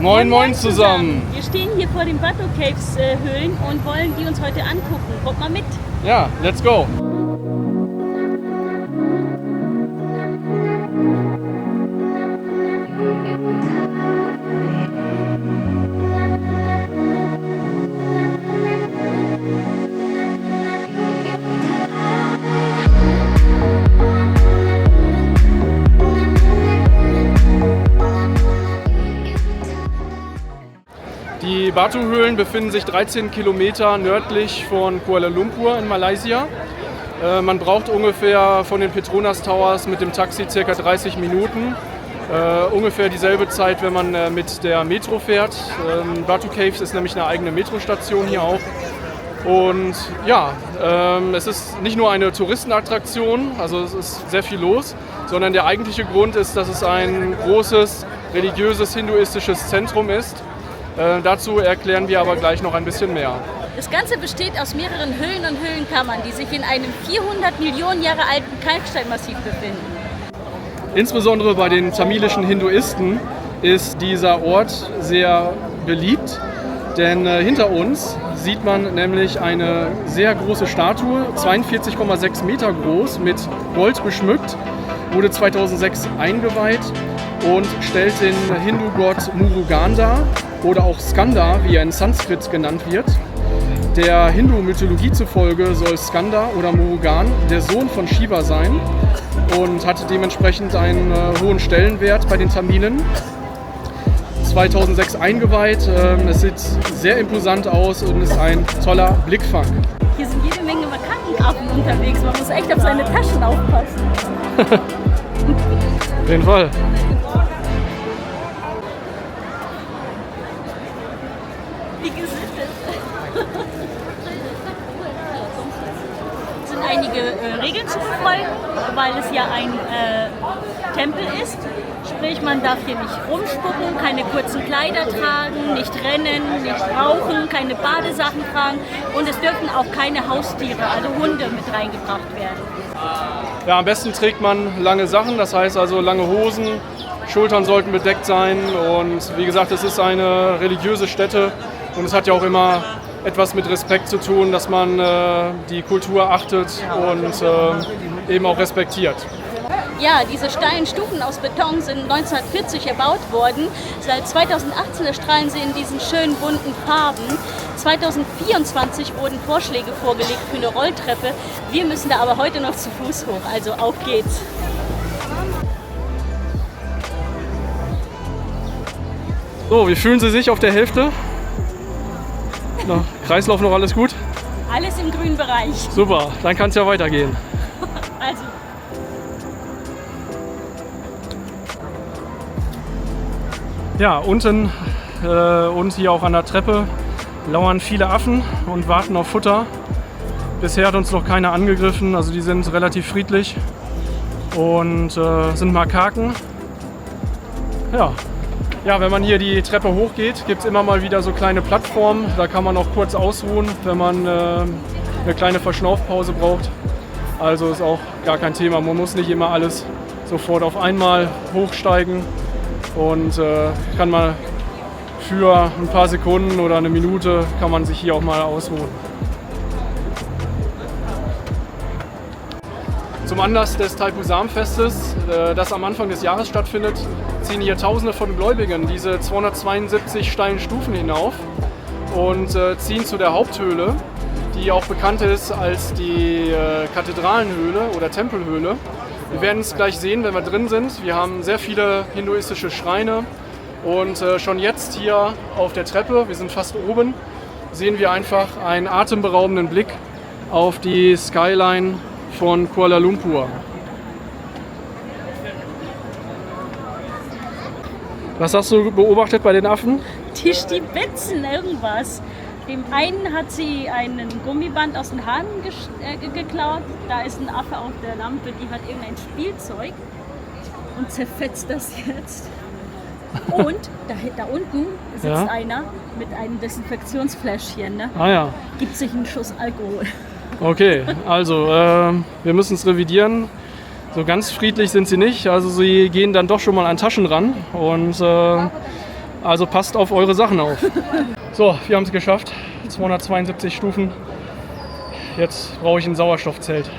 Moin moin zusammen. Wir stehen hier vor den Batu Caves Höhlen und wollen die uns heute angucken. Kommt mal mit. Ja, let's go. Die Batu-Höhlen befinden sich 13 Kilometer nördlich von Kuala Lumpur in Malaysia. Man braucht ungefähr von den Petronas Towers mit dem Taxi ca. 30 Minuten. Ungefähr dieselbe Zeit, wenn man mit der Metro fährt. Batu Caves ist nämlich eine eigene Metrostation hier auch. Und ja, es ist nicht nur eine Touristenattraktion, also es ist sehr viel los, sondern der eigentliche Grund ist, dass es ein großes religiöses hinduistisches Zentrum ist. Dazu erklären wir aber gleich noch ein bisschen mehr. Das Ganze besteht aus mehreren Höhlen und Höhlenkammern, die sich in einem 400 Millionen Jahre alten Kalksteinmassiv befinden. Insbesondere bei den tamilischen Hinduisten ist dieser Ort sehr beliebt, denn hinter uns sieht man nämlich eine sehr große Statue, 42,6 Meter groß, mit Gold beschmückt, wurde 2006 eingeweiht und stellt den Hindu-Gott Murugan dar. Oder auch Skanda, wie er in Sanskrit genannt wird. Der Hindu-Mythologie zufolge soll Skanda oder Murugan der Sohn von Shiva sein und hat dementsprechend einen hohen Stellenwert bei den Tamilen. 2006 eingeweiht, es sieht sehr imposant aus und ist ein toller Blickfang. Hier sind jede Menge Makakenaffen unterwegs, man muss echt auf seine Taschen aufpassen. Auf jeden Fall. Es sind einige Regeln zu befolgen, weil es ja ein Tempel ist. Sprich, man darf hier nicht rumspucken, keine kurzen Kleider tragen, nicht rennen, nicht rauchen, keine Badesachen tragen und es dürfen auch keine Haustiere, also Hunde, mit reingebracht werden. Ja, am besten trägt man lange Sachen, das heißt also lange Hosen, Schultern sollten bedeckt sein und wie gesagt, es ist eine religiöse Stätte. Und es hat ja auch immer etwas mit Respekt zu tun, dass man die Kultur achtet und eben auch respektiert. Ja, diese steilen Stufen aus Beton sind 1940 erbaut worden. Seit 2018 erstrahlen sie in diesen schönen bunten Farben. 2024 wurden Vorschläge vorgelegt für eine Rolltreppe. Wir müssen da aber heute noch zu Fuß hoch, also auf geht's. So, wie fühlen Sie sich auf der Hälfte? Kreislauf noch alles gut? Alles im grünen Bereich. Super, dann kann es ja weitergehen. Also. Ja, unten und hier auch an der Treppe lauern viele Affen und warten auf Futter. Bisher hat uns noch keiner angegriffen, also die sind relativ friedlich und sind Makaken. Ja, wenn man hier die Treppe hochgeht, gibt es immer mal wieder so kleine Plattformen. Da kann man auch kurz ausruhen, wenn man eine kleine Verschnaufpause braucht. Also ist auch gar kein Thema. Man muss nicht immer alles sofort auf einmal hochsteigen und kann mal für ein paar Sekunden oder eine Minute kann man sich hier auch mal ausruhen. Zum Anlass des Thaipusam-Festes, das am Anfang des Jahres stattfindet, ziehen hier Tausende von Gläubigen diese 272 steilen Stufen hinauf und ziehen zu der Haupthöhle, die auch bekannt ist als die Kathedralenhöhle oder Tempelhöhle. Wir werden es gleich sehen, wenn wir drin sind. Wir haben sehr viele hinduistische Schreine und schon jetzt hier auf der Treppe, wir sind fast oben, sehen wir einfach einen atemberaubenden Blick auf die Skyline von Kuala Lumpur. Was hast du beobachtet bei den Affen? Die stibitzen irgendwas. Dem einen hat sie einen Gummiband aus den Haaren geklaut. Da ist ein Affe auf der Lampe, die hat irgendein Spielzeug und zerfetzt das jetzt. Und da unten sitzt einer mit einem Desinfektionsfläschchen. Ne? Ah ja. Gibt sich einen Schuss Alkohol. Okay, also wir müssen es revidieren. So ganz friedlich sind sie nicht. Also sie gehen dann doch schon mal an Taschen ran und Also passt auf eure Sachen auf. So, wir haben es geschafft. 272 Stufen. Jetzt brauche ich ein Sauerstoffzelt.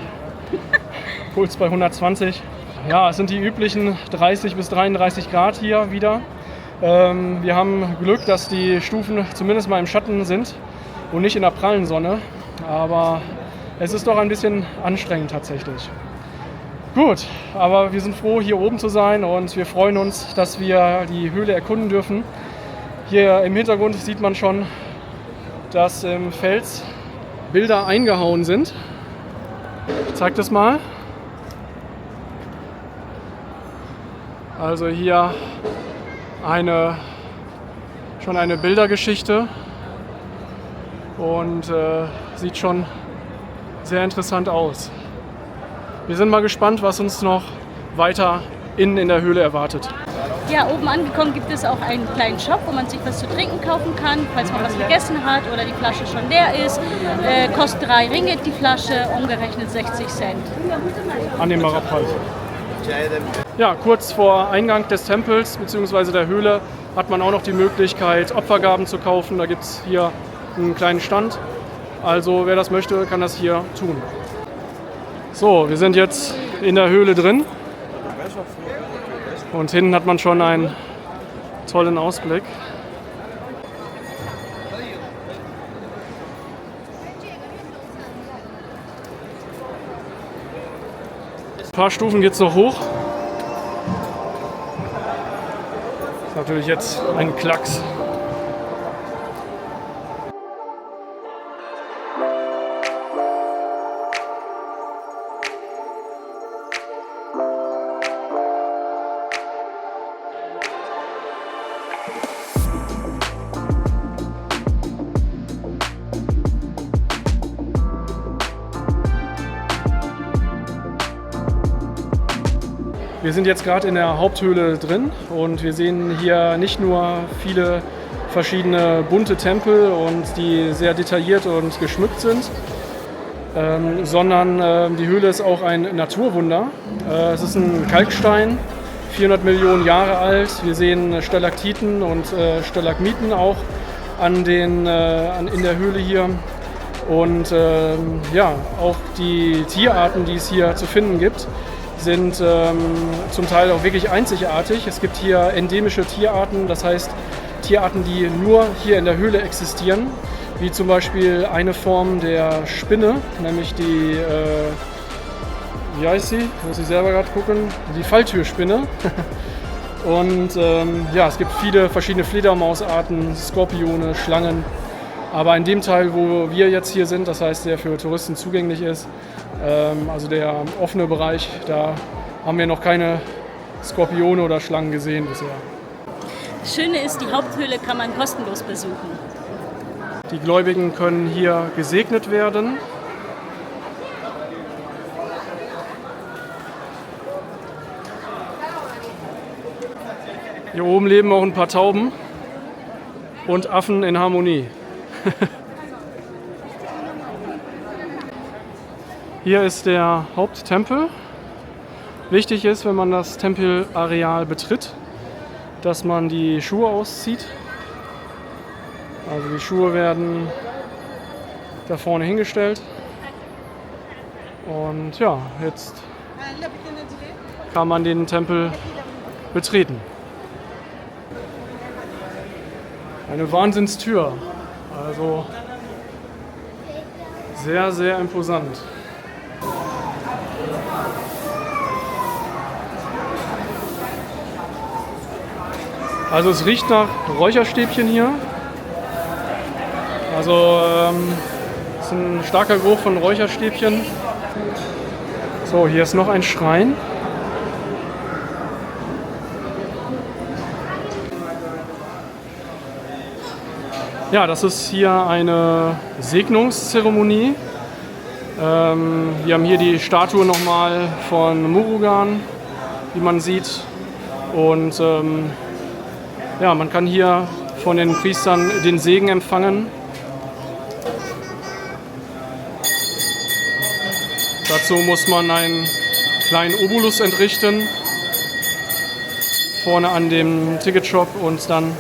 Puls bei 120. Ja, es sind die üblichen 30 bis 33 Grad hier wieder. Wir haben Glück, dass die Stufen zumindest mal im Schatten sind und nicht in der prallen Sonne. Aber es ist doch ein bisschen anstrengend tatsächlich. Gut, aber wir sind froh, hier oben zu sein und wir freuen uns, dass wir die Höhle erkunden dürfen. Hier im Hintergrund sieht man schon, dass im Fels Bilder eingehauen sind. Ich zeige das mal. Also hier schon eine Bildergeschichte und sieht schon sehr interessant aus. Wir sind mal gespannt, was uns noch weiter innen in der Höhle erwartet. Ja, oben angekommen gibt es auch einen kleinen Shop, wo man sich was zu trinken kaufen kann, falls man was gegessen hat oder die Flasche schon leer ist. Kostet 3 Ringgit die Flasche, umgerechnet 60 Cent. Annehmbarer Preis. Ja, kurz vor Eingang des Tempels bzw. der Höhle hat man auch noch die Möglichkeit, Opfergaben zu kaufen. Da gibt es hier einen kleinen Stand. Also wer das möchte, kann das hier tun. So, wir sind jetzt in der Höhle drin. Und hinten hat man schon einen tollen Ausblick. Ein paar Stufen geht es noch hoch. Das ist natürlich jetzt ein Klacks. Wir sind jetzt gerade in der Haupthöhle drin und wir sehen hier nicht nur viele verschiedene bunte Tempel und die sehr detailliert und geschmückt sind, sondern die Höhle ist auch ein Naturwunder. Es ist ein Kalkstein, 400 Millionen Jahre alt. Wir sehen Stalaktiten und Stalagmiten auch in der Höhle hier. Und ja, auch die Tierarten, die es hier zu finden gibt, sind zum Teil auch wirklich einzigartig. Es gibt hier endemische Tierarten, das heißt Tierarten, die nur hier in der Höhle existieren, wie zum Beispiel eine Form der Spinne, nämlich die, wie heißt sie? Muss ich selber gerade gucken, die Falltürspinne. Und ja, es gibt viele verschiedene Fledermausarten, Skorpione, Schlangen. Aber in dem Teil, wo wir jetzt hier sind, das heißt, der für Touristen zugänglich ist, also der offene Bereich, da haben wir noch keine Skorpione oder Schlangen gesehen bisher. Das Schöne ist, die Haupthöhle kann man kostenlos besuchen. Die Gläubigen können hier gesegnet werden. Hier oben leben auch ein paar Tauben und Affen in Harmonie. Hier ist der Haupttempel. Wichtig ist, wenn man das Tempelareal betritt, dass man die Schuhe auszieht. Also die Schuhe werden da vorne hingestellt. Und ja, jetzt kann man den Tempel betreten. Eine Wahnsinnstür. Also sehr, sehr imposant. Also es riecht nach Räucherstäbchen hier. Also es ist ein starker Geruch von Räucherstäbchen. So, hier ist noch ein Schrein. Ja, das ist hier eine Segnungszeremonie. Wir haben hier die Statue nochmal von Murugan, wie man sieht. Und ja, man kann hier von den Priestern den Segen empfangen. Dazu muss man einen kleinen Obolus entrichten, vorne an dem Ticketshop, und dann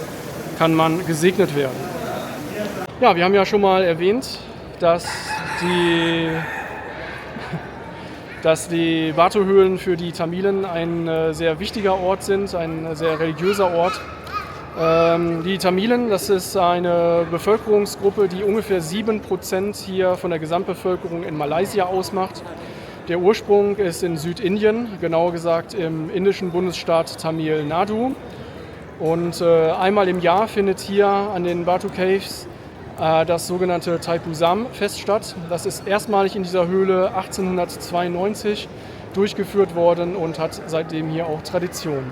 kann man gesegnet werden. Ja, wir haben ja schon mal erwähnt, dass die Batu-Höhlen für die Tamilen ein sehr wichtiger Ort sind, ein sehr religiöser Ort. Die Tamilen, das ist eine Bevölkerungsgruppe, die ungefähr 7% hier von der Gesamtbevölkerung in Malaysia ausmacht. Der Ursprung ist in Südindien, genauer gesagt im indischen Bundesstaat Tamil Nadu. Und einmal im Jahr findet hier an den Batu Caves das sogenannte Thaipusam-Fest statt. Das ist erstmalig in dieser Höhle 1892 durchgeführt worden und hat seitdem hier auch Tradition.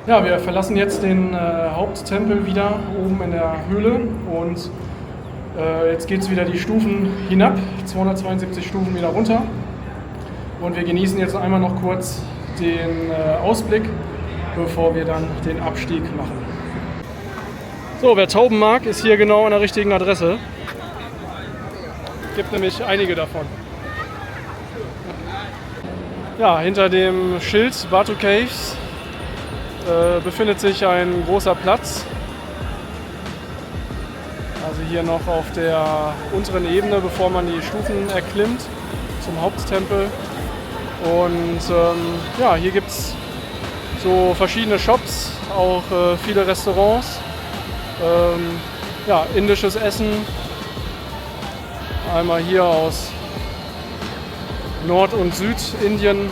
Ja, wir verlassen jetzt den Haupttempel wieder oben in der Höhle und jetzt geht es wieder die Stufen hinab, 272 Stufen wieder runter. Und wir genießen jetzt einmal noch kurz den Ausblick, bevor wir dann den Abstieg machen. So, wer Tauben mag, ist hier genau an der richtigen Adresse. Es gibt nämlich einige davon. Ja, hinter dem Schild Batu Caves befindet sich ein großer Platz. Also hier noch auf der unteren Ebene, bevor man die Stufen erklimmt zum Haupttempel. Und ja, hier gibt es so verschiedene Shops, auch viele Restaurants. Ja, indisches Essen, einmal hier aus Nord- und Südindien,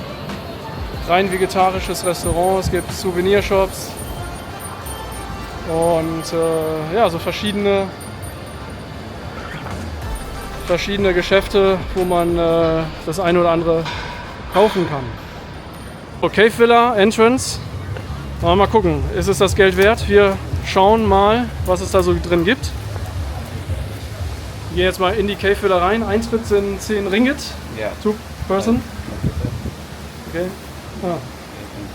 rein vegetarisches Restaurant, es gibt Souvenirshops und ja, so verschiedene Geschäfte, wo man das eine oder andere kaufen kann. So, Cave Villa Entrance, mal gucken, ist es das Geld wert? Wir schauen mal, was es da so drin gibt. Wir gehen jetzt mal in die Cave Villa rein. Eintritt sind 10 Ringgit. Yeah. 2 person. Okay. Ah. Thank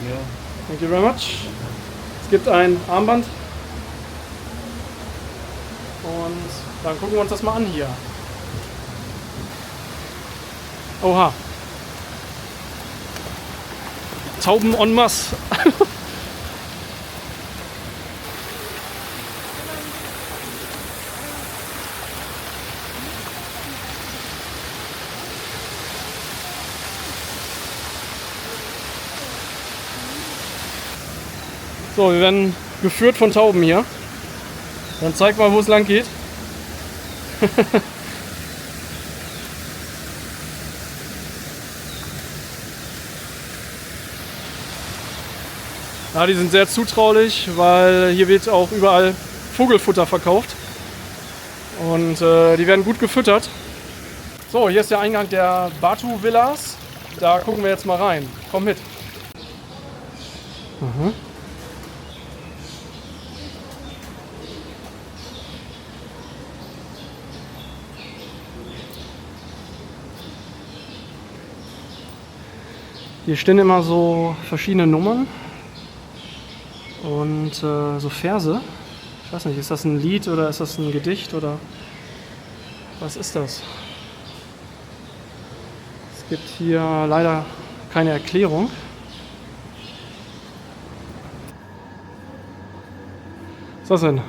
you. Thank you very much. Es gibt ein Armband. Und dann gucken wir uns das mal an hier. Oha. Tauben en masse. So, wir werden geführt von Tauben hier. Dann zeig mal, wo es lang geht. Ja, die sind sehr zutraulich, weil hier wird auch überall Vogelfutter verkauft. Und die werden gut gefüttert. So, hier ist der Eingang der Batu Villas. Da gucken wir jetzt mal rein. Komm mit. Mhm. Hier stehen immer so verschiedene Nummern und so Verse. Ich weiß nicht, ist das ein Lied oder ist das ein Gedicht oder was ist das? Es gibt hier leider keine Erklärung. Was ist das denn?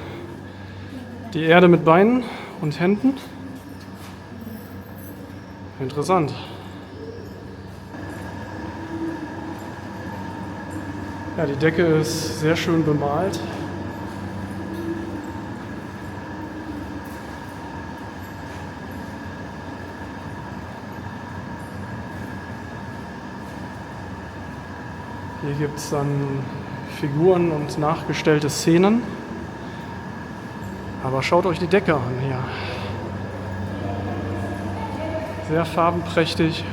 Die Erde mit Beinen und Händen? Interessant. Ja, die Decke ist sehr schön bemalt. Hier gibt es dann Figuren und nachgestellte Szenen. Aber schaut euch die Decke an hier. Sehr farbenprächtig.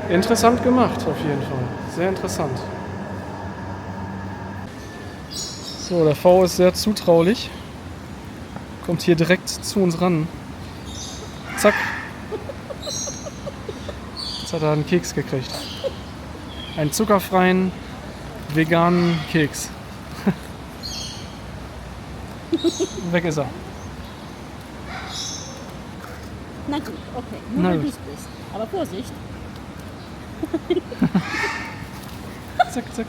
Interessant gemacht auf jeden Fall. Sehr interessant. So, der V ist sehr zutraulich. Kommt hier direkt zu uns ran. Zack. Jetzt hat er einen Keks gekriegt. Einen zuckerfreien, veganen Keks. Weg ist er. Na gut, okay. Nur weil du es bist. Aber Vorsicht. Zack, zack.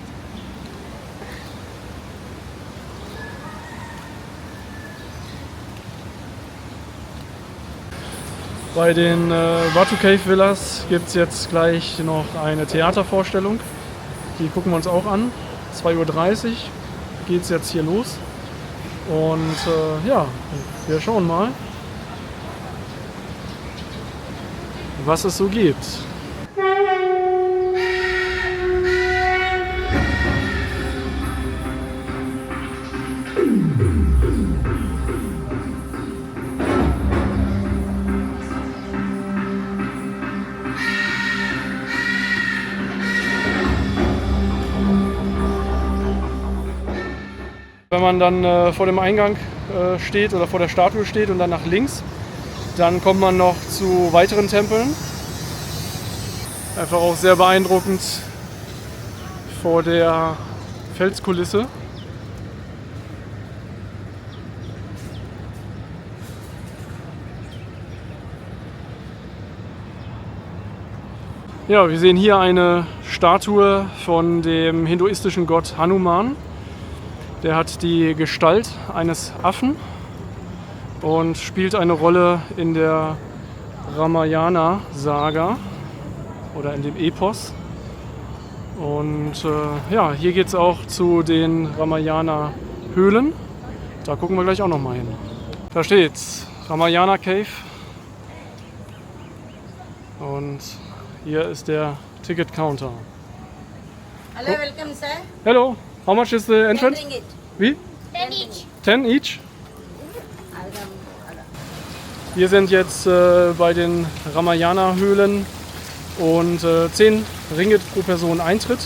Bei den Batu Cave Villas gibt es jetzt gleich noch eine Theatervorstellung. Die gucken wir uns auch an. 2:30 Uhr geht es jetzt hier los. Und ja, wir schauen mal, was es so gibt. Wenn man dann vor dem Eingang steht oder vor der Statue steht und dann nach links, dann kommt man noch zu weiteren Tempeln. Einfach auch sehr beeindruckend vor der Felskulisse. Ja, wir sehen hier eine Statue von dem hinduistischen Gott Hanuman. Der hat die Gestalt eines Affen und spielt eine Rolle in der Ramayana-Saga oder in dem Epos. Und ja, hier geht es auch zu den Ramayana-Höhlen. Da gucken wir gleich auch noch mal hin. Da steht's, Ramayana Cave. Und hier ist der Ticket Counter. Hello, welcome, sir. Hello, how much is the entrance? 10 ringgit. Wie? 10 each. 10 each? Wir sind jetzt bei den Ramayana-Höhlen und 10 Ringgit pro Person Eintritt.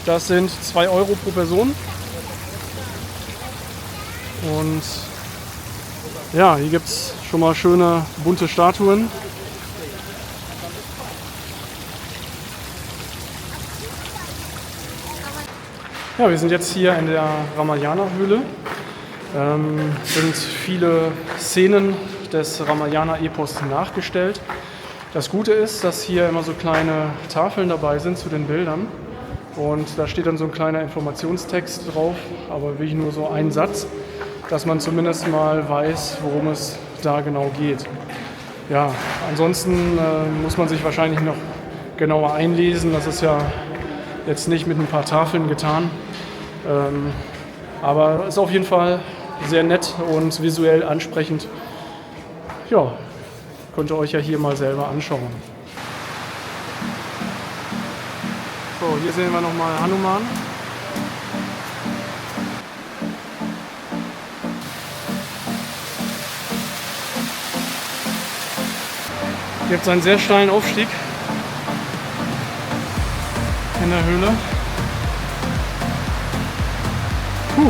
Das sind 2 Euro pro Person. Und ja, hier gibt es schon mal schöne bunte Statuen. Ja, wir sind jetzt hier in der Ramayana-Höhle. Sind viele Szenen des Ramayana-Epos nachgestellt. Das Gute ist, dass hier immer so kleine Tafeln dabei sind zu den Bildern. Und da steht dann so ein kleiner Informationstext drauf, aber wirklich nur so ein Satz, dass man zumindest mal weiß, worum es da genau geht. Ja, ansonsten muss man sich wahrscheinlich noch genauer einlesen. Das ist ja jetzt nicht mit ein paar Tafeln getan. Aber ist auf jeden Fall sehr nett und visuell ansprechend. Ja, könnt ihr euch ja hier mal selber anschauen. So, hier sehen wir nochmal Hanuman. Hier gibt es einen sehr steilen Aufstieg in der Höhle. Ui.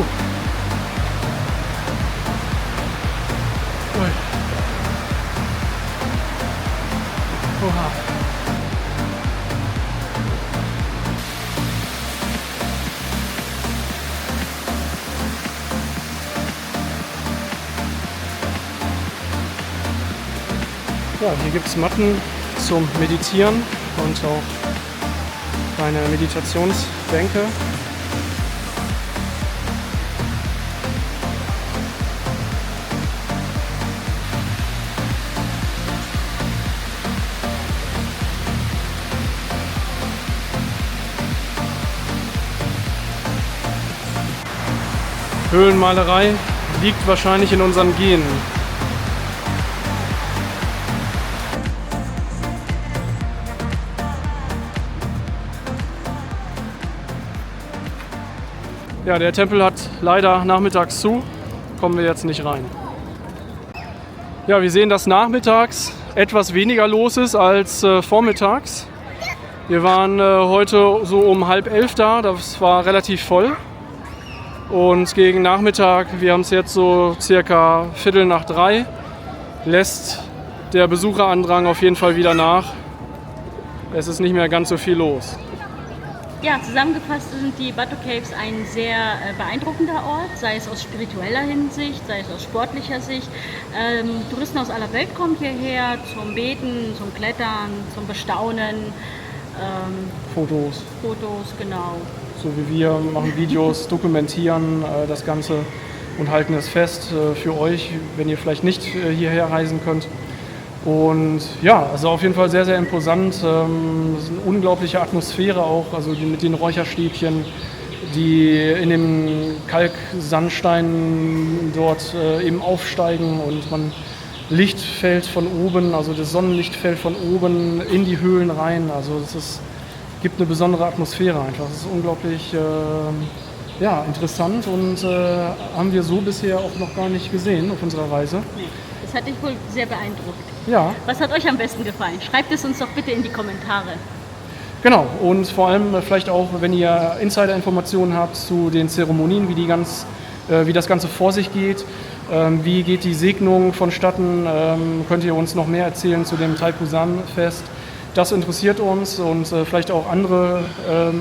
Oha. Ja, hier gibt es Matten zum Meditieren und auch kleine Meditationsbänke. Höhlenmalerei liegt wahrscheinlich in unseren Genen. Ja, der Tempel hat leider nachmittags zu, kommen wir jetzt nicht rein. Ja, wir sehen, dass nachmittags etwas weniger los ist als vormittags. Wir waren heute so um 10:30 da, das war relativ voll. Und gegen Nachmittag, wir haben es jetzt so circa 2:45, lässt der Besucherandrang auf jeden Fall wieder nach. Es ist nicht mehr ganz so viel los. Ja, zusammengefasst sind die Batu Caves ein sehr beeindruckender Ort, sei es aus spiritueller Hinsicht, sei es aus sportlicher Sicht. Touristen aus aller Welt kommen hierher zum Beten, zum Klettern, zum Bestaunen. Fotos, Genau. so wie wir, machen Videos, dokumentieren das Ganze und halten es fest für euch, wenn ihr vielleicht nicht hierher reisen könnt. Und ja, also auf jeden Fall sehr, sehr imposant. Es ist eine unglaubliche Atmosphäre auch, also mit den Räucherstäbchen, die in dem Kalksandstein dort eben aufsteigen und Licht fällt von oben, also das Sonnenlicht fällt von oben in die Höhlen rein. Also gibt eine besondere Atmosphäre einfach. Es ist unglaublich interessant und haben wir so bisher auch noch gar nicht gesehen auf unserer Reise. Nee, das hat dich wohl sehr beeindruckt. Ja. Was hat euch am besten gefallen? Schreibt es uns doch bitte in die Kommentare. Genau, und vor allem vielleicht auch, wenn ihr Insider-Informationen habt zu den Zeremonien, wie das Ganze vor sich geht, wie geht die Segnung vonstatten, könnt ihr uns noch mehr erzählen zu dem Thaipusam-Fest. Das interessiert uns und vielleicht auch andere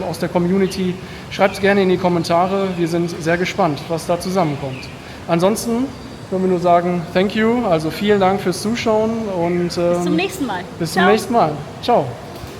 aus der Community. Schreibt es gerne in die Kommentare, wir sind sehr gespannt, was da zusammenkommt. Ansonsten können wir nur sagen, thank you, also vielen Dank fürs Zuschauen und Bis zum nächsten Mal. bis zum Ciao. nächsten Mal. Ciao.